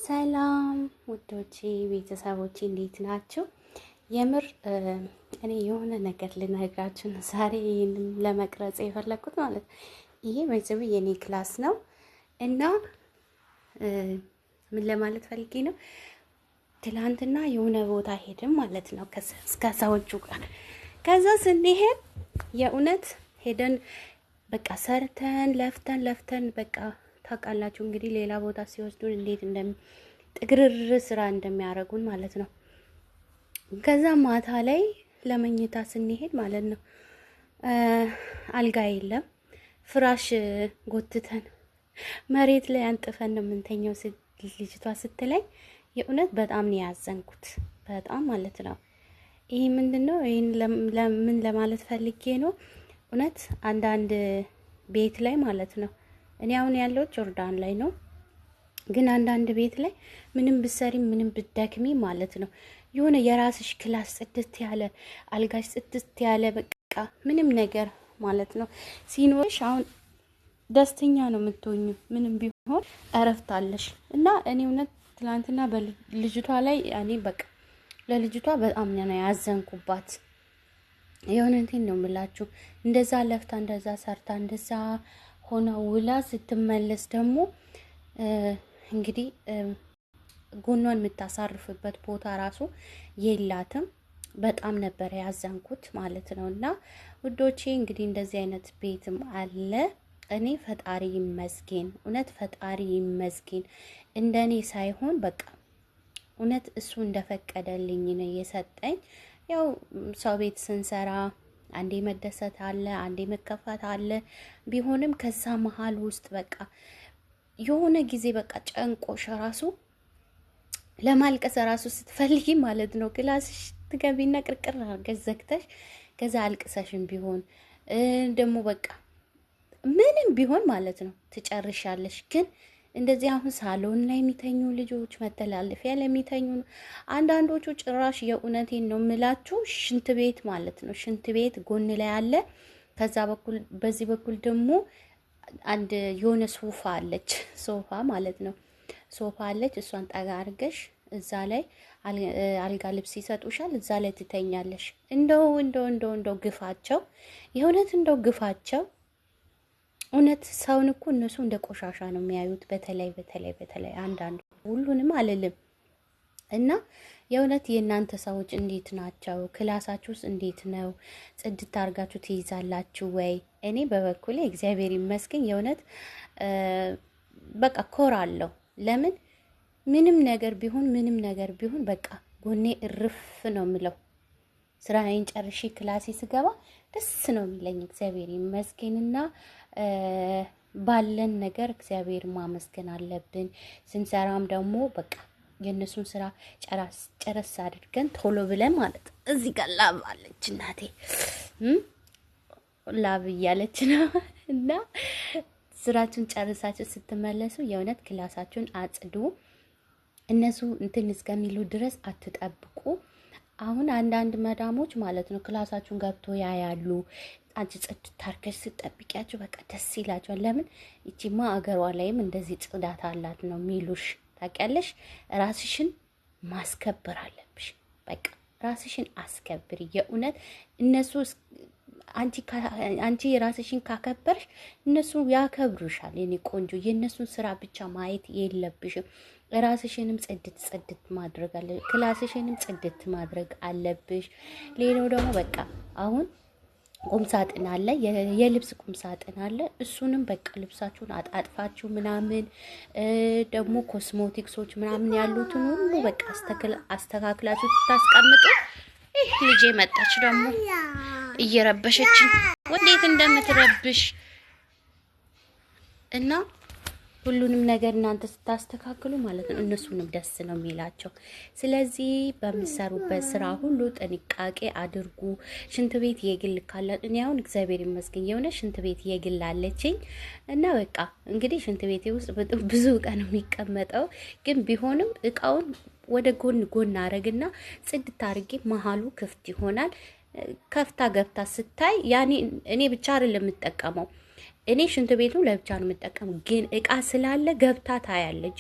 ሰላም ውዶቼ ቤተሰቦቼ እንዴት ናችሁ? የምር እኔ የሆነ ነገር ልነግራችሁ ነው ዛሬ ይሄንን ለመቅረጽ የፈለኩት ማለት ነው። ይሄ በዚህ የኔ ክላስ ነው እና ምን ለማለት ፈልጌ ነው፣ ትላንትና የሆነ ቦታ ሄድን ማለት ነው ከሰዎቹ ጋር። ከዛ ስንሄድ የእውነት ሄደን በቃ ሰርተን ለፍተን በቃ ታውቃላችሁ እንግዲህ ሌላ ቦታ ሲወስዱን እንዴት ጥግርር ስራ እንደሚያደርጉን ማለት ነው። ከዛ ማታ ላይ ለመኝታ ስንሄድ ማለት ነው አልጋ የለም፣ ፍራሽ ጎትተን መሬት ላይ አንጥፈን ነው የምንተኛው ልጅቷ ስትለኝ የእውነት በጣም ነው ያዘንኩት፣ በጣም ማለት ነው። ይሄ ምንድነው? ይሄን ለምን ለማለት ፈልጌ ነው፣ እውነት አንዳንድ ቤት ላይ ማለት ነው። እኔ አሁን ያለው ጆርዳን ላይ ነው፣ ግን አንዳንድ ቤት ላይ ምንም ብሰሪ ምንም ብደክሚ ማለት ነው የሆነ የራስሽ ክላስ ጽድት ያለ አልጋሽ ጽድት ያለ በቃ ምንም ነገር ማለት ነው ሲኖርሽ አሁን ደስተኛ ነው የምትሆኙ። ምንም ቢሆን እረፍታለሽ። እና እኔ እውነት ትላንትና በልጅቷ ላይ እኔ በቃ ለልጅቷ በጣም ነው ያዘንኩባት። የሆነንቴን ነው የምላችሁ። እንደዛ ለፍታ እንደዛ ሰርታ እንደዛ ሆነ ውላ ስትመለስ ደግሞ እንግዲህ ጎኗን የምታሳርፍበት ቦታ ራሱ የላትም። በጣም ነበር ያዘንኩት ማለት ነው። እና ውዶቼ እንግዲህ እንደዚህ አይነት ቤትም አለ። እኔ ፈጣሪ ይመስገን፣ እውነት ፈጣሪ ይመስገን። እንደኔ ሳይሆን በቃ እውነት እሱ እንደፈቀደልኝ ነው የሰጠኝ። ያው ሰው ቤት ስንሰራ አንዴ መደሰት አለ፣ አንዴ መከፋት አለ። ቢሆንም ከዛ መሀል ውስጥ በቃ የሆነ ጊዜ በቃ ጨንቆሽ ራሱ ለማልቀስ ራሱ ስትፈልጊ ማለት ነው ክላስሽ ትገቢና ቅርቅር አድርገሽ ዘግተሽ ከዛ አልቅሰሽም ቢሆን ደግሞ በቃ ምንም ቢሆን ማለት ነው ትጨርሻለሽ። ግን እንደዚህ አሁን ሳሎን ላይ የሚተኙ ልጆች መተላለፊያ ላይ የሚተኙ አንዳንዶቹ ጭራሽ የእውነቴን ነው የምላችሁ ሽንት ቤት ማለት ነው ሽንት ቤት ጎን ላይ አለ። ከዛ በኩል በዚህ በኩል ደግሞ አንድ የሆነ ሶፋ አለች፣ ሶፋ ማለት ነው ሶፋ አለች። እሷን ጠጋ አድርገሽ እዛ ላይ አልጋ ልብስ ይሰጡሻል፣ እዛ ላይ ትተኛለሽ። እንደው ግፋቸው የእውነት እንደው ግፋቸው። እውነት ሰውን እኮ እነሱ እንደ ቆሻሻ ነው የሚያዩት። በተለይ አንዳንዱ፣ ሁሉንም አልልም። እና የእውነት የእናንተ ሰዎች እንዴት ናቸው? ክላሳችሁስ እንዴት ነው? ጽድት አድርጋችሁ ትይዛላችሁ ወይ? እኔ በበኩሌ እግዚአብሔር ይመስገን የእውነት በቃ ኮራለሁ። ለምን ምንም ነገር ቢሆን በቃ ጎኔ እርፍ ነው የምለው። ስራዬን ጨርሼ ክላሴ ስገባ ደስ ነው የሚለኝ። እግዚአብሔር ይመስገንና ባለን ነገር እግዚአብሔር ማመስገን አለብን። ስንሰራም ደግሞ በቃ የነሱን ስራ ጨረስ አድርገን ቶሎ ብለን ማለት እዚህ ጋር ላብ አለች እናቴ ላብ እያለች ነው። እና ስራችሁን ጨርሳችሁ ስትመለሱ የእውነት ክላሳችሁን አጽዱ። እነሱ እንትን እስከሚሉ ድረስ አትጠብቁ። አሁን አንዳንድ መዳሞች ማለት ነው ክላሳችሁን ገብቶ ያያሉ። አንቺ ጽድት ታርከሽ ስትጠብቂያችሁ በቃ ደስ ይላቸዋል። ለምን እቺማ አገሯ ላይም እንደዚህ ጽዳት አላት ነው የሚሉሽ። ታውቂያለሽ፣ ራስሽን ማስከበር አለብሽ። በቃ ራስሽን አስከብሪ። የእውነት እነሱ አንቺ ራስሽን ካከበርሽ እነሱ ያከብሩሻል። የኔ ቆንጆ የእነሱን ስራ ብቻ ማየት የለብሽም። ራስሽንም ጽድት ማድረግ አለብሽ። ክላስሽንም ጽድት ማድረግ አለብሽ። ሌላው ደግሞ በቃ አሁን ቁምሳጥን አለ፣ የልብስ ቁምሳጥን አለ። እሱንም በቃ ልብሳችሁን አጣጥፋችሁ ምናምን ደግሞ ኮስሞቲክሶች ምናምን ያሉትን ሁሉ በቃ አስተካክላችሁ ታስቀምጡ። ይህ ልጄ መጣች ደግሞ እየረበሸችን ወዴት እንደምትረብሽ እና ሁሉንም ነገር እናንተ ስታስተካክሉ ማለት ነው እነሱንም ደስ ነው የሚላቸው። ስለዚህ በምትሰሩበት ስራ ሁሉ ጥንቃቄ አድርጉ። ሽንት ቤት የግል ካለ እኔ አሁን እግዚአብሔር ይመስገን የሆነ ሽንት ቤት የግል አለችኝ እና በቃ እንግዲህ ሽንት ቤቴ ውስጥ ብዙ እቃ ነው የሚቀመጠው። ግን ቢሆንም እቃውን ወደ ጎን አረግና ጽድት አድርጌ መሀሉ ክፍት ይሆናል። ከፍታ ገብታ ስታይ ያኔ እኔ ብቻ አይደለም የምጠቀመው እኔ ሽንት ቤቱ ለብቻ ነው የምጠቀመው፣ ግን እቃ ስላለ ገብታ ታያለች።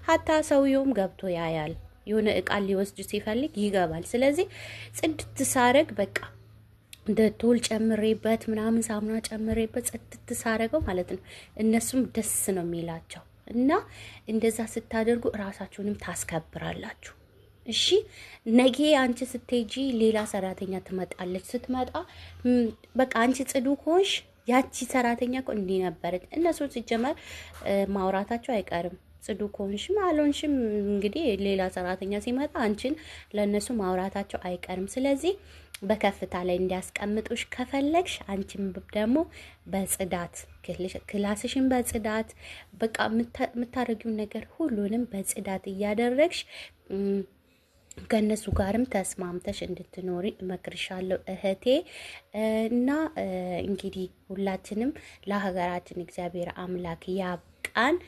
ሀታ ሰውየውም ገብቶ ያያል። የሆነ እቃ ሊወስድ ሲፈልግ ይገባል። ስለዚህ ጽድት ሳረግ በቃ ደቶል ጨምሬበት ምናምን ሳሙና ጨምሬበት ጽድት ሳረገው ማለት ነው። እነሱም ደስ ነው የሚላቸው እና እንደዛ ስታደርጉ ራሳችሁንም ታስከብራላችሁ። እሺ ነገ አንቺ ስትሄጂ ሌላ ሰራተኛ ትመጣለች። ስትመጣ በቃ አንቺ ጽዱ ከሆንሽ ያቺ ሰራተኛ እኮ እንዲህ ነበረች። እነሱ ሲጀመር ማውራታቸው አይቀርም። ጽዱ ከሆንሽም አልሆንሽም እንግዲህ ሌላ ሰራተኛ ሲመጣ አንቺን ለእነሱ ማውራታቸው አይቀርም። ስለዚህ በከፍታ ላይ እንዲያስቀምጡሽ ከፈለግሽ አንቺም ደግሞ በጽዳት ክላስሽን በጽዳት በቃ የምታደርጊውን ነገር ሁሉንም በጽዳት እያደረግሽ ከነሱ ጋርም ተስማምተሽ እንድትኖሪ እመክርሻለሁ እህቴ። እና እንግዲህ ሁላችንም ለሀገራችን እግዚአብሔር አምላክ ያብቃን።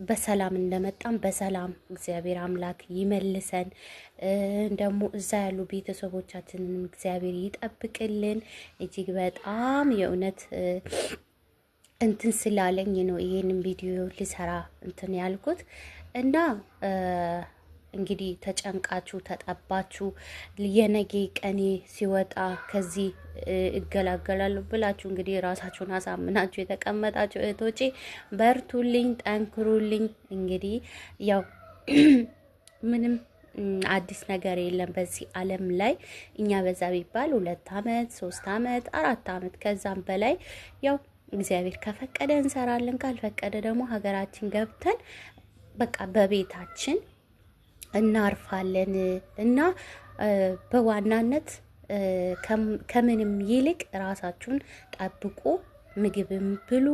በሰላም እንደመጣም በሰላም እግዚአብሔር አምላክ ይመልሰን። ደግሞ እዛ ያሉ ቤተሰቦቻችንን እግዚአብሔር ይጠብቅልን። እጅግ በጣም የእውነት እንትን ስላለኝ ነው ይሄንን ቪዲዮ ልሰራ እንትን ያልኩት እና እንግዲህ ተጨንቃችሁ ተጠባችሁ የነገ ቀኔ ሲወጣ ከዚህ እገላገላለሁ ብላችሁ እንግዲህ ራሳችሁን አሳምናችሁ የተቀመጣችሁ እህቶቼ በርቱልኝ፣ ጠንክሩልኝ። እንግዲህ ያው ምንም አዲስ ነገር የለም በዚህ ዓለም ላይ። እኛ በዛ ቢባል 2 አመት 3 አመት 4 አመት ከዛም በላይ ያው እግዚአብሔር ከፈቀደ እንሰራለን፣ ካልፈቀደ ደግሞ ሀገራችን ገብተን በቃ በቤታችን እናርፋለን። እና በዋናነት ከምንም ይልቅ ራሳችሁን ጠብቁ፣ ምግብም ብሉ፣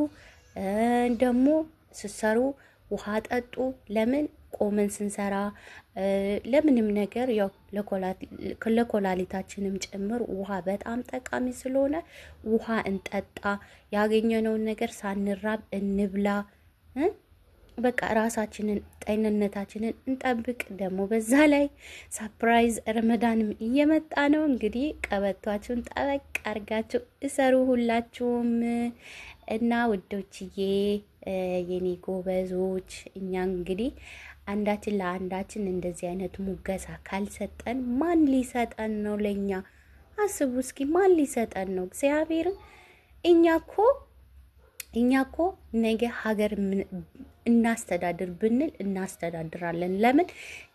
ደግሞ ስትሰሩ ውሃ ጠጡ። ለምን ቆመን ስንሰራ ለምንም ነገር ያው ለኮላሊታችንም ጭምር ውሃ በጣም ጠቃሚ ስለሆነ ውሃ እንጠጣ። ያገኘነውን ነገር ሳንራብ እንብላ። በቃ ራሳችንን ጤንነታችንን እንጠብቅ። ደግሞ በዛ ላይ ሰርፕራይዝ ረመዳንም እየመጣ ነው። እንግዲህ ቀበቷችሁን ጠበቅ አርጋችሁ እሰሩ ሁላችሁም። እና ውዶችዬ የኔ ጎበዞች፣ እኛ እንግዲህ አንዳችን ለአንዳችን እንደዚህ አይነት ሙገሳ ካልሰጠን ማን ሊሰጠን ነው? ለኛ አስቡ እስኪ፣ ማን ሊሰጠን ነው? እግዚአብሔር። እኛ እኮ ነገ ሀገር እናስተዳድር ብንል እናስተዳድራለን። ለምን?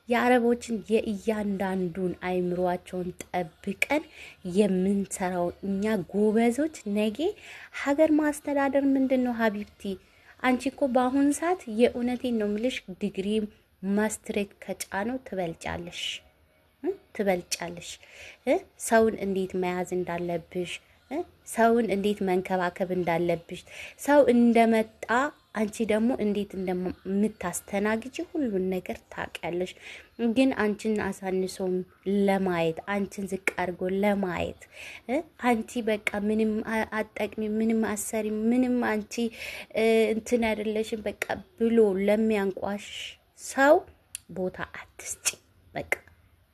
የአረቦችን የእያንዳንዱን አይምሯቸውን ጠብቀን የምንሰራው እኛ ጎበዞች ነገ ሀገር ማስተዳደር ምንድን ነው ሀቢብቲ? አንቺ እኮ በአሁን ሰዓት የእውነቴን ነው የምልሽ ዲግሪ ማስትሬት ከጫነው ትበልጫለሽ። ሰውን እንዴት መያዝ እንዳለብሽ፣ ሰውን እንዴት መንከባከብ እንዳለብሽ፣ ሰው እንደመጣ አንቺ ደግሞ እንዴት እንደምታስተናግጂ ሁሉን ነገር ታውቂያለሽ። ግን አንቺን አሳንሶም ለማየት አንቺን ዝቅ አድርጎ ለማየት አንቺ በቃ ምንም አጠቅሚ፣ ምንም አሰሪ፣ ምንም አንቺ እንትን አይደለሽም በቃ ብሎ ለሚያንቋሽ ሰው ቦታ አትስጪ። በቃ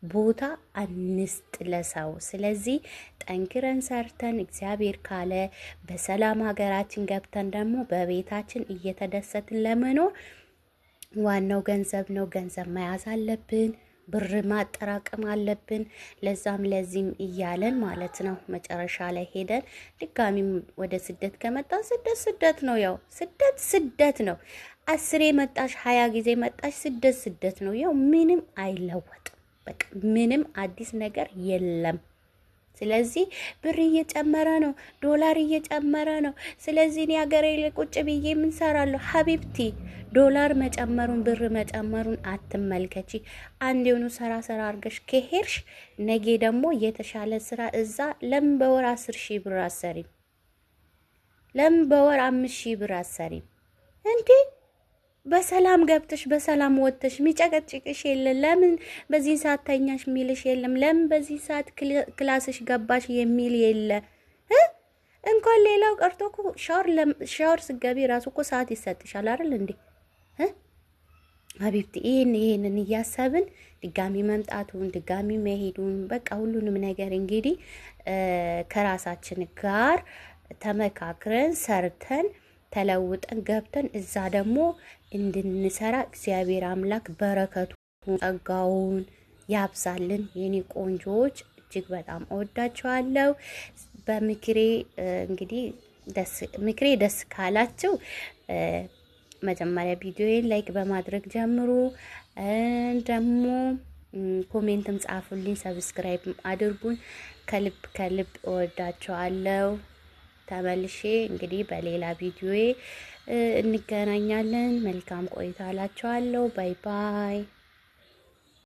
ቦታ አንስጥ ለሰው። ስለዚህ ጠንክረን ሰርተን እግዚአብሔር ካለ በሰላም ሀገራችን ገብተን ደግሞ በቤታችን እየተደሰትን ለመኖር ዋናው ገንዘብ ነው። ገንዘብ መያዝ አለብን፣ ብር ማጠራቀም አለብን። ለዛም ለዚህም እያለን ማለት ነው መጨረሻ ላይ ሄደን ድጋሚም ወደ ስደት ከመጣ ስደት ነው። ያው ስደት ነው። 10 መጣሽ 20 ጊዜ መጣሽ ስደት ነው። ያው ምንም አይለወጥም። በቃ ምንም አዲስ ነገር የለም። ስለዚህ ብር እየጨመረ ነው፣ ዶላር እየጨመረ ነው። ስለዚህ እኔ ሀገሬ ላይ ቁጭ ብዬ ምን ሰራለሁ? ሀቢብቲ ዶላር መጨመሩን ብር መጨመሩን አትመልከቺ። አንድ የሆኑ ሰራ አድርገሽ ከሄድሽ ነገ ደግሞ የተሻለ ስራ እዛ ለምን በወር 10,000 ብር አሰሪም? ለምን በወር 5,000 ብር አሰሪም እንዴ? በሰላም ገብተሽ በሰላም ወጥተሽ ሚጨቀጭቅሽ የለ። ለምን በዚህ ሰዓት ተኛሽ ሚልሽ የለም። ለምን በዚህ ሰዓት ክላስሽ ገባሽ የሚል የለ። እንኳን ሌላው ቀርቶ እኮ ሻወር ስገቢ ራሱ እኮ ሰዓት ይሰጥሻል አይደል እንዴ? ሀቢብቲ ይሄንን እያሰብን ድጋሚ መምጣቱን ድጋሚ መሄዱን በቃ ሁሉንም ነገር እንግዲህ ከራሳችን ጋር ተመካክረን ሰርተን ተለውጠን ገብተን እዛ ደግሞ እንድንሰራ እግዚአብሔር አምላክ በረከቱ ጸጋውን ያብዛልን። የኔ ቆንጆዎች እጅግ በጣም እወዳችኋለሁ። በምክሬ እንግዲህ ምክሬ ደስ ካላችሁ መጀመሪያ ቪዲዮዬን ላይክ በማድረግ ጀምሩ። ደግሞ ኮሜንትም ጻፉልኝ፣ ሰብስክራይብ አድርጉኝ። ከልብ ከልብ እወዳችኋለሁ። ተመልሼ እንግዲህ በሌላ ቪዲዮዬ እንገናኛለን። መልካም ቆይታ እላችኋለሁ። ባይ ባይ።